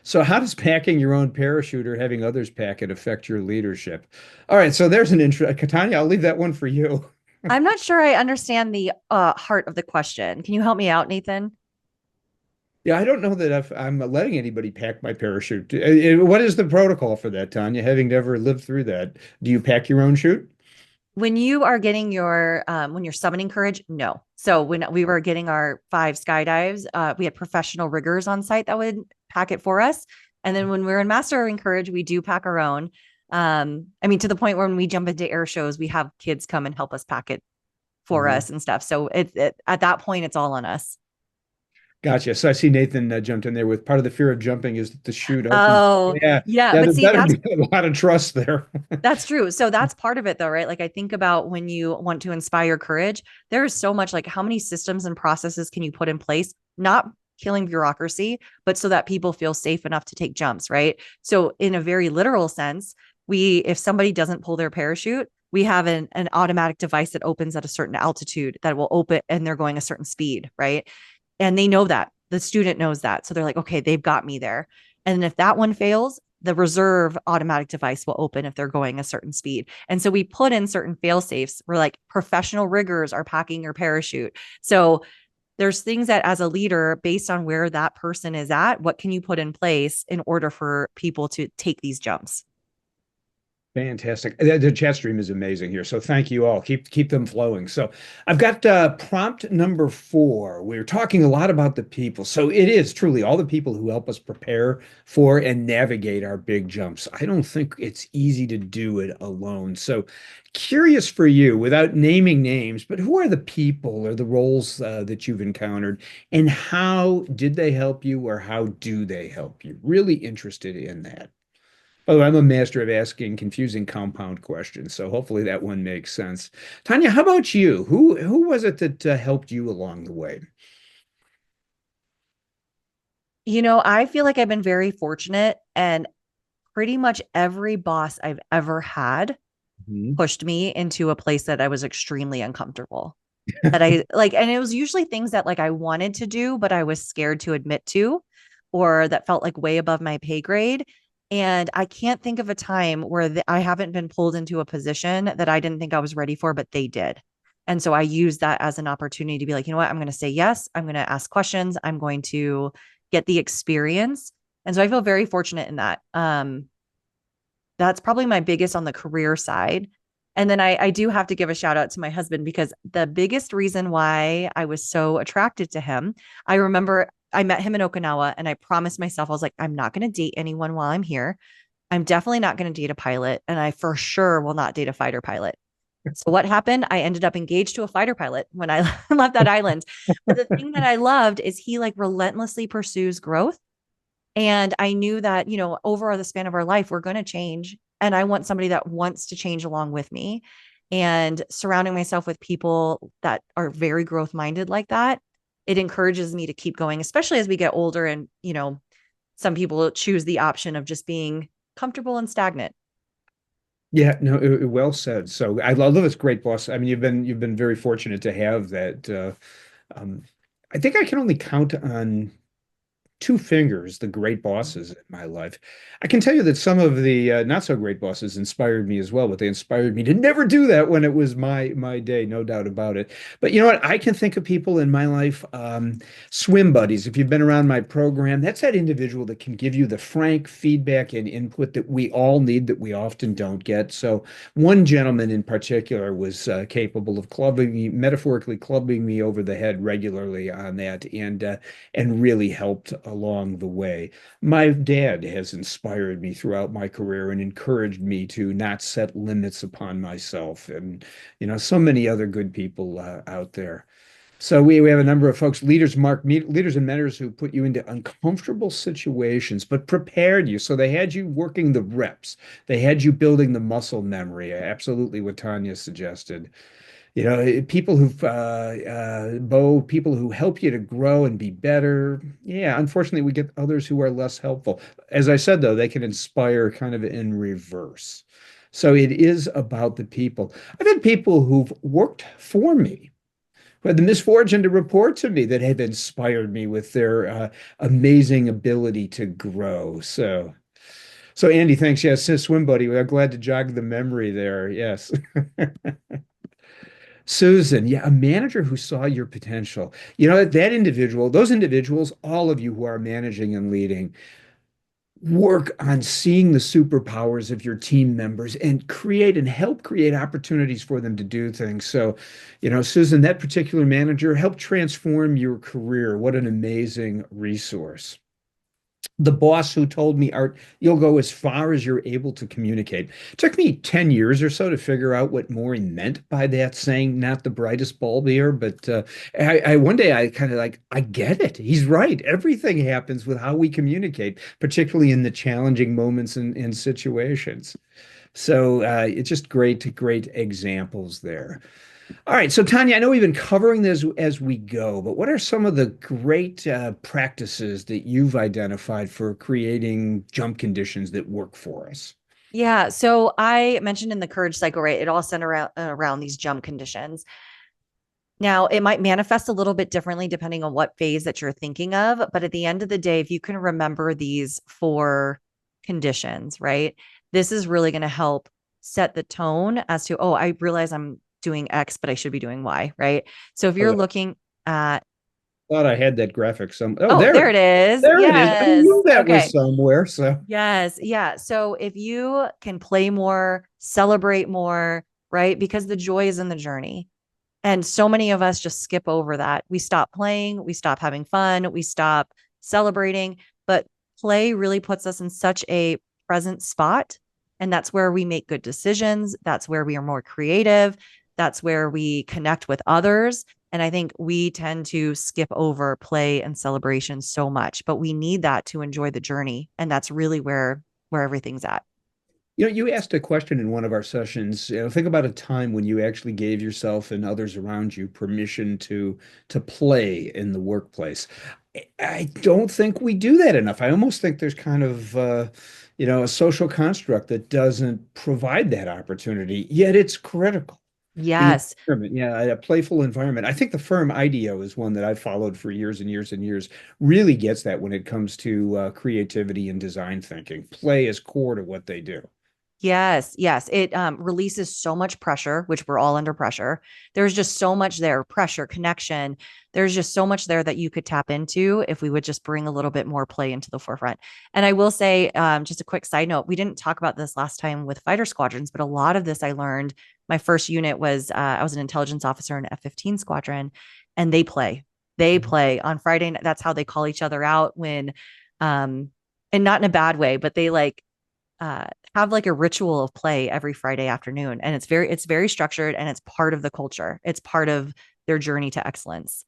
So how does packing your own parachute or having others pack it affect your leadership? All right, so there's an intro. Katanya, I'll leave that one for you. I'm not sure I understand the heart of the question. Can you help me out, Nathan? Yeah, I don't know that if I'm letting anybody pack my parachute. What is the protocol for that, Tanya? Having never lived through that, do you pack your own chute? When you are getting your when you're summoning courage, no. So when we were getting our 5 skydives, we had professional riggers on site that would pack it for us. And then when we were in mastering courage, we do pack our own. I mean, to the point where when we jump into air shows, we have kids come and help us pack it for Mhm. us and stuff. So at that point, it's all on us. Gotcha. So I see Nathan jumped in there with part of the fear of jumping is that the chute opens. Oh, Yeah, yeah. yeah, But there see, better be a lot of trust there. that's true. So that's part of it though, right? Like I think about when you want to inspire courage, there is so much like how many systems and processes can you put in place, not killing bureaucracy, but so that people feel safe enough to take jumps, right? So in a very literal sense, if somebody doesn't pull their parachute, we have an automatic device that opens at a certain altitude that will open and they're going a certain speed, right? And they know that. The student knows that. So they're like, okay, they've got me there. And if that one fails, the reserve automatic device will open if they're going a certain speed. And so we put in certain fail safes where like professional riggers are packing your parachute. So there's things that as a leader, based on where that person is at, what can you put in place in order for people to take these jumps? Fantastic. The chat stream is amazing here. So thank you all. Keep them flowing. So I've got prompt number 4. We're talking a lot about the people. So it is truly all the people who help us prepare for and navigate our big jumps. I don't think it's easy to do it alone. So curious for you, without naming names, but who are the people or the roles that you've encountered, and how did they help you, or how do they help you? Really interested in that. Oh, I'm a master of asking confusing compound questions, so hopefully that one makes sense. Tanya, how about you? Who was it that helped you along the way? I feel like I've been very fortunate and pretty much every boss I've ever had Mhm. pushed me into a place that I was extremely uncomfortable. That I like, and it was usually things that like I wanted to do, but I was scared to admit to, or that felt like way above my pay grade. And I can't think of a time where I haven't been pulled into a position that I didn't think I was ready for, but they did. And so I use that as an opportunity to be like, you know what? I'm going to say yes. I'm going to ask questions. I'm going to get the experience. And so I feel very fortunate in that. That's probably my biggest on the career side. And then I do have to give a shout out to my husband because the biggest reason why I was so attracted to him, I remember I met him in Okinawa and I promised myself, I was like, I'm not going to date anyone while I'm here. I'm definitely not going to date a pilot. And I for sure will not date a fighter pilot. So what happened? I ended up engaged to a fighter pilot when I left that island. But the thing that I loved is he like relentlessly pursues growth. And I knew that, over the span of our life, we're going to change. And I want somebody that wants to change along with me. And surrounding myself with people that are very growth minded like that, it encourages me to keep going, especially as we get older. And, some people choose the option of just being comfortable and stagnant. Yeah, no, well said. So I love this great boss. I mean, you've been very fortunate to have that. Um, I think I can only count on two fingers the great bosses in my life. I can tell you that some of the not so great bosses inspired me as well, but they inspired me to never do that when it was my day, no doubt about it. But you know what? I can think of people in my life, swim buddies. If you've been around my program, that's that individual that can give you the frank feedback and input that we all need that we often don't get. So one gentleman in particular was capable of metaphorically clubbing me over the head regularly on that, and really helped along the way. My dad has inspired me throughout my career and encouraged me to not set limits upon myself, and so many other good people out there. So we have a number of folks, leaders and mentors who put you into uncomfortable situations, but prepared you. So they had you working the reps. They had you building the muscle memory. Absolutely what Tanya suggested. People people who help you to grow and be better. Yeah, unfortunately, we get others who are less helpful. As I said, though, they can inspire kind of in reverse. So it is about the people. I've had people who've worked for me, who had the misfortune to report to me, that have inspired me with their amazing ability to grow. So Andy, thanks. Yes, swim buddy. We're glad to jog the memory there. Yes. Susan, yeah, a manager who saw your potential. That individual, those individuals, all of you who are managing and leading, work on seeing the superpowers of your team members and create and help create opportunities for them to do things. So, Susan, that particular manager helped transform your career. What an amazing resource. The boss who told me, Art, you'll go as far as you're able to communicate. It took me 10 years or so to figure out what Maury meant by that saying, not the brightest bulb here. But one day I kind of like, I get it. He's right. Everything happens with how we communicate, particularly in the challenging moments and situations. So it's just great examples there. All right, so Tanya, I know we've been covering this as we go, but what are some of the great practices that you've identified for creating jump conditions that work for us? Yeah. So I mentioned in the courage cycle, right? It all centered around these jump conditions. Now, it might manifest a little bit differently depending on what phase that you're thinking of. But at the end of the day, if you can remember these four conditions, right, this is really going to help set the tone as to, oh, I realize I'm doing X, but I should be doing Y, right? So if you're Oh, looking at, thought I had that graphic some. Oh, oh, there it is. there it is. I Yes. knew that was Okay. somewhere. So Yes. Yeah. So if you can play more, celebrate more, right? Because the joy is in the journey. And so many of us just skip over that. We stop playing, we stop having fun, we stop celebrating. But play really puts us in such a present spot. And that's where we make good decisions. That's where we are more creative. That's where we connect with others. And I think we tend to skip over play and celebration so much, but we need that to enjoy the journey. And that's really where everything's at. You asked a question in one of our sessions. Think about a time when you actually gave yourself and others around you permission to play in the workplace. I don't think we do that enough. I almost think there's kind of a social construct that doesn't provide that opportunity, yet it's critical. The Yes. environment, yeah, a playful environment. I think the firm IDEO is one that I've followed for years and years and years, really gets that when it comes to creativity and design thinking. Play is core to what they do. Yes, yes. It releases so much pressure, which we're all under pressure. There's just so much there, pressure, connection. There's just so much there that you could tap into if we would just bring a little bit more play into the forefront. And I will say, just a quick side note, we didn't talk about this last time with fighter squadrons, but a lot of this I learned. My first unit was I was an intelligence officer in F-15 squadron, and they play. They Mhm. play on Friday. That's how they call each other out when, um, and not in a bad way, but they like uh, have like a ritual of play every Friday afternoon. And it's very structured and it's part of the culture. It's part of their journey to excellence.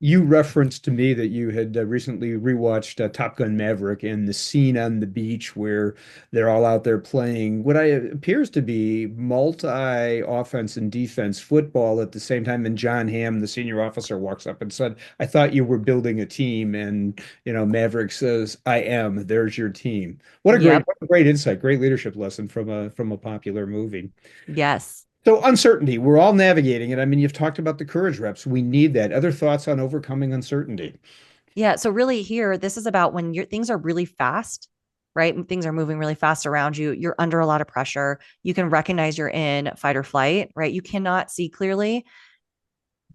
You referenced to me that you had recently rewatched Top Gun Maverick and the scene on the beach where they're all out there playing what appears to be multi-offense and defense football at the same time. And John Hamm, the senior officer, walks up and said, "I thought you were building a team." And Maverick says, "I am. There's your team." Yep. What a great insight, great leadership lesson from a popular movie. Yes. So uncertainty, we're all navigating it. I mean, you've talked about the courage reps. We need that. Other thoughts on overcoming uncertainty? Yeah. So really here, this is about when your things are really fast, right? Things are moving really fast around you. You're under a lot of pressure. You can recognize you're in fight or flight, right? You cannot see clearly.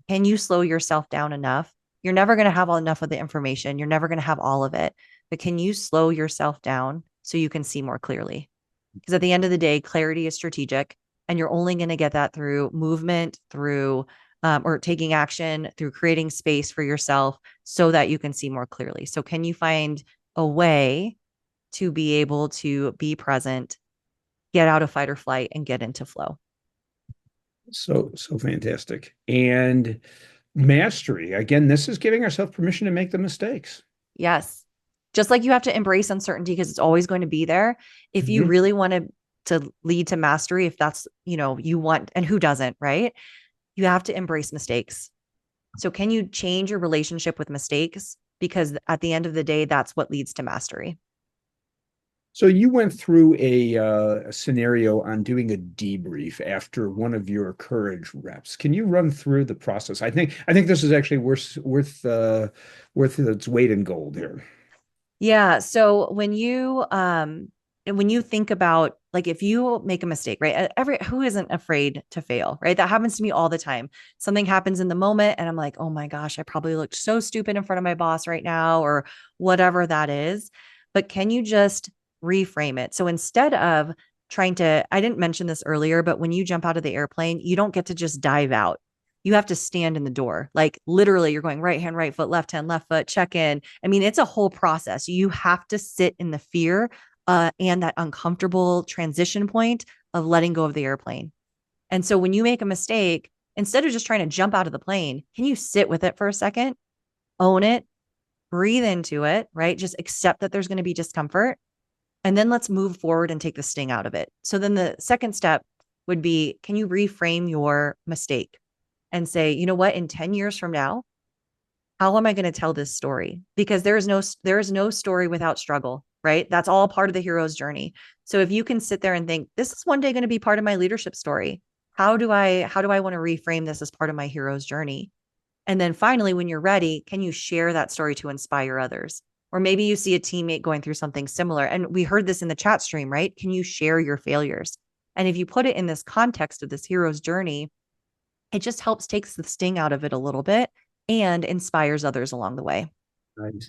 Can you slow yourself down enough? You're never going to have enough of the information. You're never going to have all of it. But can you slow yourself down so you can see more clearly? Because at the end of the day, clarity is strategic, and you're only going to get that through movement, through or taking action, through creating space for yourself so that you can see more clearly. So, can you find a way to be able to be present, get out of fight or flight, and get into flow? So fantastic. And mastery. Again, this is giving ourselves permission to make the mistakes. Yes. Just like you have to embrace uncertainty because it's always going to be there. If you Mhm. really want to lead to mastery, if that's, you want, and who doesn't, right? You have to embrace mistakes. So can you change your relationship with mistakes? Because at the end of the day, that's what leads to mastery. So you went through a scenario on doing a debrief after one of your courage reps. Can you run through the process? I think this is actually worth its weight in gold here. Yeah. So when you think about like if you make a mistake, right? Every who isn't afraid to fail, right? That happens to me all the time. Something happens in the moment and I'm like, "Oh my gosh, I probably looked so stupid in front of my boss right now," or whatever that is. But can you just reframe it? So instead of trying to, I didn't mention this earlier, but when you jump out of the airplane, you don't get to just dive out. You have to stand in the door. Like literally, you're going right hand, right foot, left hand, left foot, check in. I mean, it's a whole process. You have to sit in the fear and that uncomfortable transition point of letting go of the airplane. And so when you make a mistake, instead of just trying to jump out of the plane, can you sit with it for a second, own it, breathe into it, right? Just accept that there's going to be discomfort. And then let's move forward and take the sting out of it. So then the second step would be, can you reframe your mistake and say, you know what, in 10 years from now, how am I going to tell this story? Because there is no story without struggle, right? That's all part of the hero's journey. So if you can sit there and think, this is one day going to be part of my leadership story. How do I want to reframe this as part of my hero's journey? And then finally, when you're ready, can you share that story to inspire others? Or maybe you see a teammate going through something similar. And we heard this in the chat stream, right? Can you share your failures? And if you put it in this context of this hero's journey, it just helps takes the sting out of it a little bit and inspires others along the way. Right.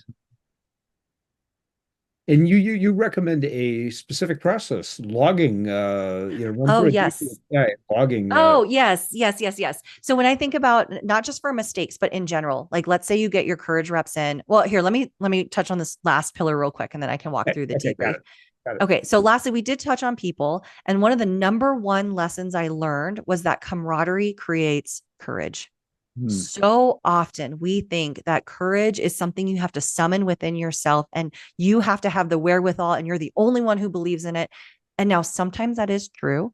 And you recommend a specific process, logging, run Oh, through a deep yes. dive, logging. Oh, yes, yes, yes, yes. So when I think about not just for mistakes, but in general, like let's say you get your courage reps in. Well, here, let me touch on this last pillar real quick and then I can walk Okay, through the okay, got debrief. it. Got it. Okay, so lastly, we did touch on people, and one of the number one lessons I learned was that camaraderie creates courage. Hmm. So often we think that courage is something you have to summon within yourself and you have to have the wherewithal and you're the only one who believes in it. And now sometimes that is true.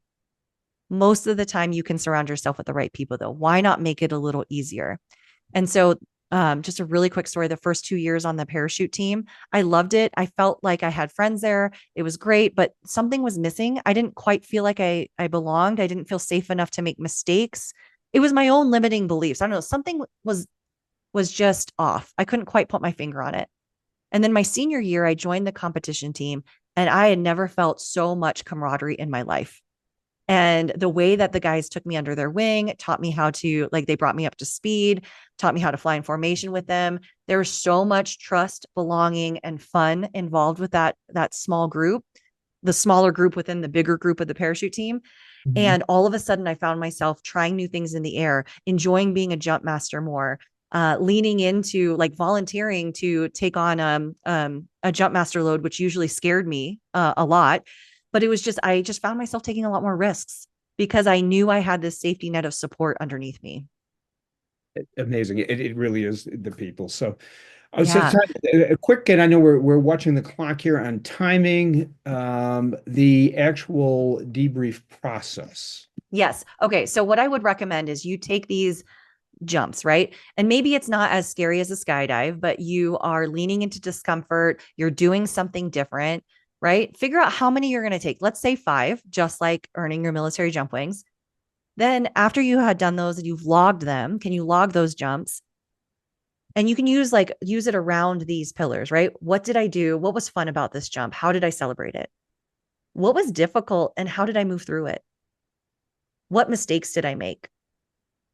Most of the time you can surround yourself with the right people though. Why not make it a little easier? And so just a really quick story. The first 2 years on the parachute team, I loved it. I felt like I had friends there. It was great, but something was missing. I didn't quite feel like I belonged. I didn't feel safe enough to make mistakes. It was my own limiting beliefs. I don't know. Something was just off. I couldn't quite put my finger on it. And then my senior year, I joined the competition team, and I had never felt so much camaraderie in my life. And the way that the guys took me under their wing, taught me how to, like, they brought me up to speed, taught me how to fly in formation with them. There was so much trust, belonging, and fun involved with that small group, the smaller group within the bigger group of the parachute team. Mhm. And all of a sudden, I found myself trying new things in the air, enjoying being a jump master more, leaning into like volunteering to take on a jump master load, which usually scared me a lot. But it was just, I just found myself taking a lot more risks because I knew I had this safety net of support underneath me. Amazing. It really is the people. So, Yeah. a quick, and I know we're watching the clock here on timing, the actual debrief process. Yes. Okay. So what I would recommend is you take these jumps, right? And maybe it's not as scary as a skydive, but you are leaning into discomfort. You're doing something different, right? Figure out how many you're going to take. Let's say 5, just like earning your military jump wings. Then after you had done those and you've logged them, can you log those jumps? And you can use it around these pillars, right? What did I do? What was fun about this jump? How did I celebrate it? What was difficult and how did I move through it? What mistakes did I make?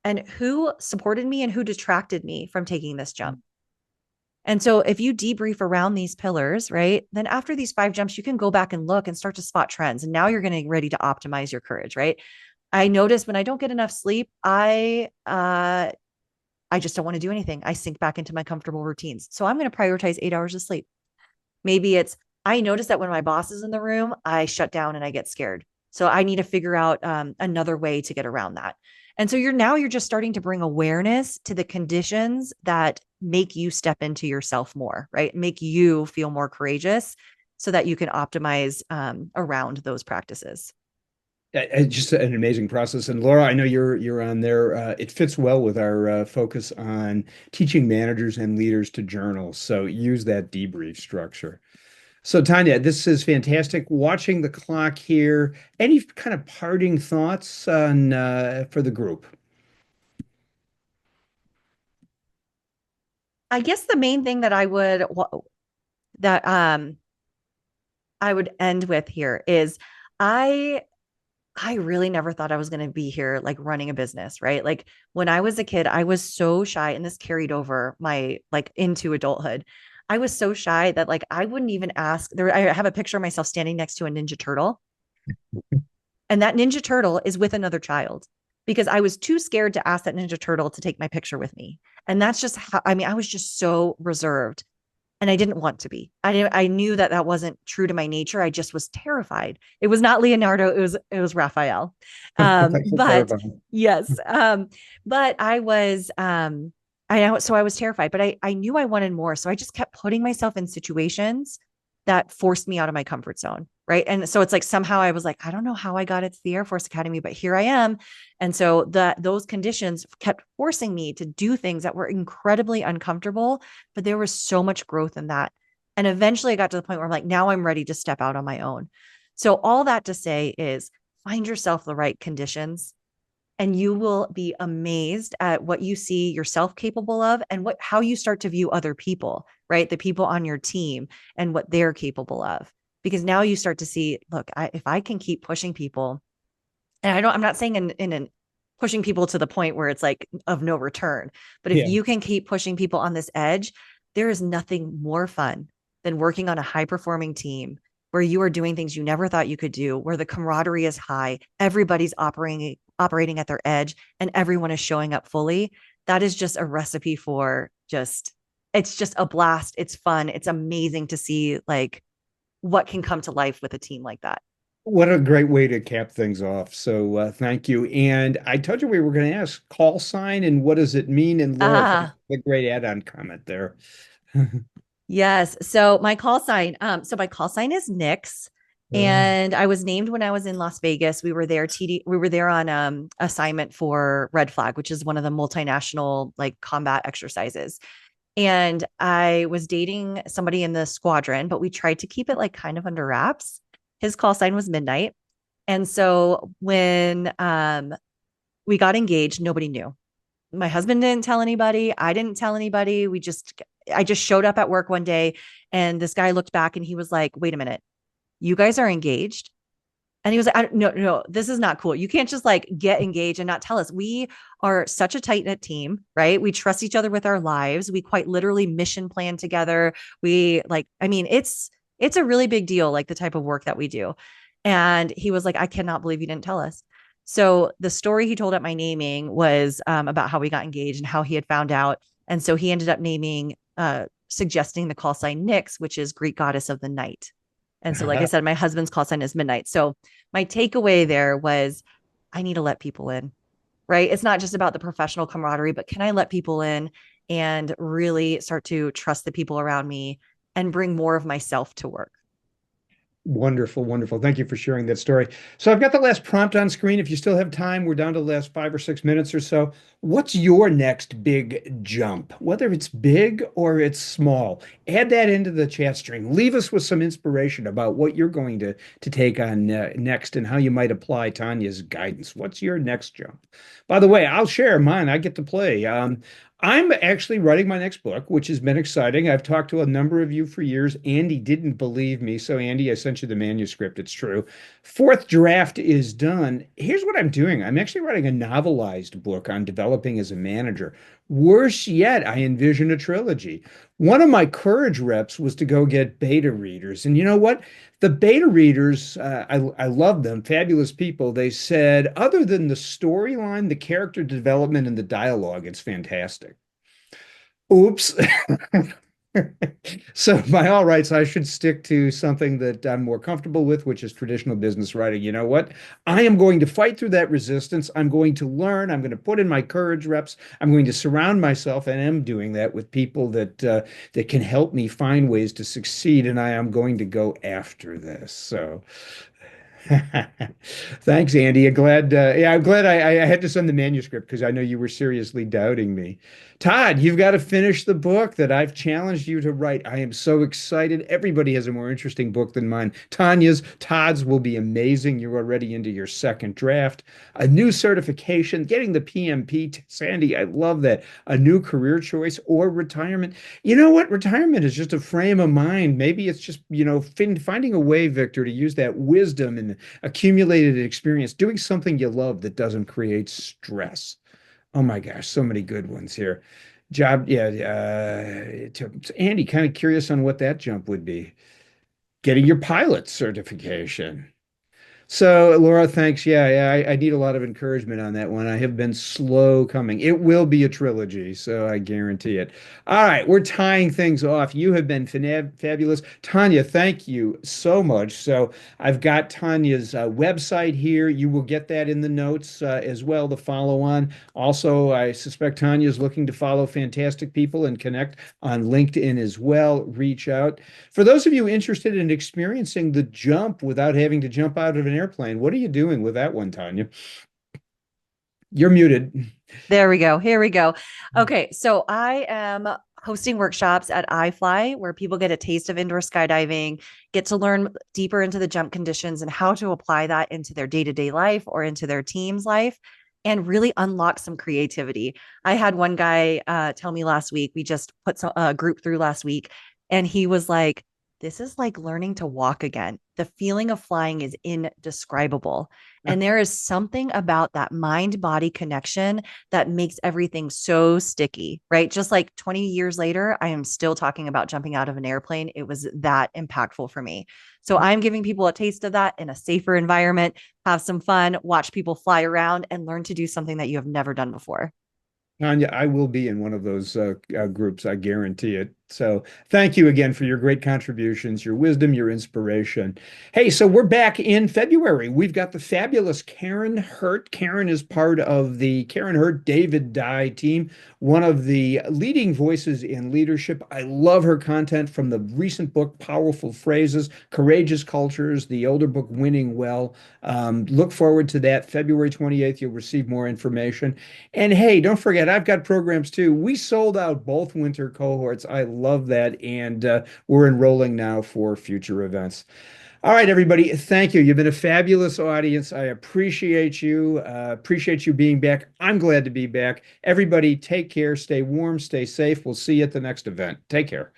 And who supported me and who detracted me from taking this jump? And so if you debrief around these pillars, right, then after these 5 jumps, you can go back and look and start to spot trends. And now you're getting ready to optimize your courage, right? I notice when I don't get enough sleep, I just don't want to do anything. I sink back into my comfortable routines. So I'm going to prioritize 8 hours of sleep. Maybe it's, I notice that when my boss is in the room, I shut down and I get scared. So I need to figure out another way to get around that. And so you're just starting to bring awareness to the conditions that make you step into yourself more, right? Make you feel more courageous so that you can optimize around those practices. Just an amazing process. And Laura, I know you're on there. It fits well with our focus on teaching managers and leaders to journal. So use that debrief structure. So Tanya, this is fantastic. Watching the clock here. Any kind of parting thoughts on for the group? I guess the main thing that I would end with here is I I really never thought I was going to be here like running a business, right? Like when I was a kid, I was so shy and this carried over my like into adulthood. I was so shy that like I wouldn't even ask there. I have a picture of myself standing next to a Ninja Turtle, and that Ninja Turtle is with another child because I was too scared to ask that Ninja Turtle to take my picture with me. And that's just how, I mean, I was just so reserved and I didn't want to be. I knew that that wasn't true to my nature. I just was terrified. It was not Leonardo. It was Raphael. But Terrifying. yes, but I was terrified. But I knew I wanted more, so I just kept putting myself in situations that forced me out of my comfort zone. Right. And so it's like somehow I was like, I don't know how I got it to the Air Force Academy, but here I am. And so those conditions kept forcing me to do things that were incredibly uncomfortable, but there was so much growth in that. And eventually I got to the point where I'm like, now I'm ready to step out on my own. So all that to say is find yourself the right conditions and you will be amazed at what you see yourself capable of and how you start to view other people, right? The people on your team and what they're capable of. Because now you start to see, look, if I can keep pushing people, and I'm not saying in pushing people to the point where it's like of no return, but if Yeah. you can keep pushing people on this edge, there is nothing more fun than working on a high performing team where you are doing things you never thought you could do, where the camaraderie is high, everybody's operating at their edge, and everyone is showing up fully. That is just a recipe for it's just a blast. It's fun. It's amazing to see like what can come to life with a team like that. What a great way to cap things off. So thank you. And I told you we were going to ask call sign and what does it mean? And Laura, thanks Ah, for the great add-on comment there. yes. So my call sign is Nix. And I was named when I was in Las Vegas. We were there on assignment for Red Flag, which is one of the multinational like combat exercises. And I was dating somebody in the squadron, but we tried to keep it like kind of under wraps. His call sign was Midnight. And so when we got engaged, nobody knew. My husband didn't tell anybody. I didn't tell anybody. I just showed up at work one day and this guy looked back and he was like, wait a minute, you guys are engaged? And he was like, no, no, this is not cool. You can't just like get engaged and not tell us. We are such a tight knit team, right? We trust each other with our lives. We quite literally mission plan together. We like, I mean, it's a really big deal, like the type of work that we do. And he was like, I cannot believe you didn't tell us. So the story he told at my naming was about how we got engaged and how he had found out. And so he ended up suggesting the call sign Nyx, which is Greek goddess of the night. And so, like I said, my husband's call sign is Midnight. So my takeaway there was I need to let people in. right? It's not just about the professional camaraderie, but can I let people in and really start to trust the people around me and bring more of myself to work? Wonderful, wonderful. Thank you for sharing that story. So I've got the last prompt on screen. If you still have time, we're down to the last 5 or 6 minutes or so. What's your next big jump? Whether it's big or it's small, add that into the chat stream. Leave us with some inspiration about what you're going to take on next and how you might apply Tanya's guidance. What's your next jump? By the way, I'll share mine. I get to play. I'm actually writing my next book, which has been exciting. I've talked to a number of you for years. Andy didn't believe me. So, Andy, I sent you the manuscript. It's true. Fourth draft is done. Here's what I'm doing. I'm actually writing a novelized book on developing as a manager. Worse yet, I envision a trilogy. One of my courage reps was to go get beta readers. And you know what? The beta readers, I love them, fabulous people. They said, other than the storyline, the character development, and the dialogue, it's fantastic. Oops. So by all rights, I should stick to something that I'm more comfortable with, which is traditional business writing. You know what? I am going to fight through that resistance. I'm going to learn. I'm going to put in my courage reps. I'm going to surround myself, and am doing that with people that can help me find ways to succeed. And I am going to go after this. So thanks, Andy. I'm glad I had to send the manuscript because I know you were seriously doubting me. Todd, you've got to finish the book that I've challenged you to write. I am so excited. Everybody has a more interesting book than mine. Todd's will be amazing. You're already into your second draft. A new certification, getting the PMP. Sandy, I love that. A new career choice or retirement. You know what? Retirement is just a frame of mind. Maybe it's just, finding a way, Victor, to use that wisdom and accumulated experience, doing something you love that doesn't create stress. Oh my gosh, so many good ones here. Yeah. Andy, kind of curious on what that jump would be. Getting your pilot certification. So, Laura, thanks. Yeah, I need a lot of encouragement on that one. I have been slow coming. It will be a trilogy, so I guarantee it. All right, we're tying things off. You have been fabulous. Tanya, thank you so much. So, I've got Tanya's website here. You will get that in the notes as well to follow on. Also, I suspect Tanya is looking to follow fantastic people and connect on LinkedIn as well. Reach out. For those of you interested in experiencing the jump without having to jump out of an airplane, what are you doing with that one, Tanya? You're muted. There we go. Here we go. Okay. So I am hosting workshops at iFly where people get a taste of indoor skydiving, get to learn deeper into the jump conditions and how to apply that into their day-to-day life or into their team's life and really unlock some creativity. I had one guy tell me last week, we just put a group through last week, and he was like, this is like learning to walk again. The feeling of flying is indescribable. And there is something about that mind body connection that makes everything so sticky, right? Just like 20 years later, I am still talking about jumping out of an airplane. It was that impactful for me. So I'm giving people a taste of that in a safer environment, have some fun, watch people fly around, and learn to do something that you have never done before. Tanya, I will be in one of those groups, I guarantee it. So thank you again for your great contributions, your wisdom, your inspiration. Hey, so we're back in February. We've got the fabulous Karen Hurt. Karen is part of the Karen Hurt David Dye team, one of the leading voices in leadership. I love her content from the recent book, Powerful Phrases, Courageous Cultures, the older book, Winning Well. Look forward to that. February 28th, you'll receive more information. And hey, don't forget, I've got programs too. We sold out both winter cohorts. I love that. And we're enrolling now for future events. All right, everybody. Thank you. You've been a fabulous audience. I appreciate you. Appreciate you being back. I'm glad to be back. Everybody, take care. Stay warm. Stay safe. We'll see you at the next event. Take care.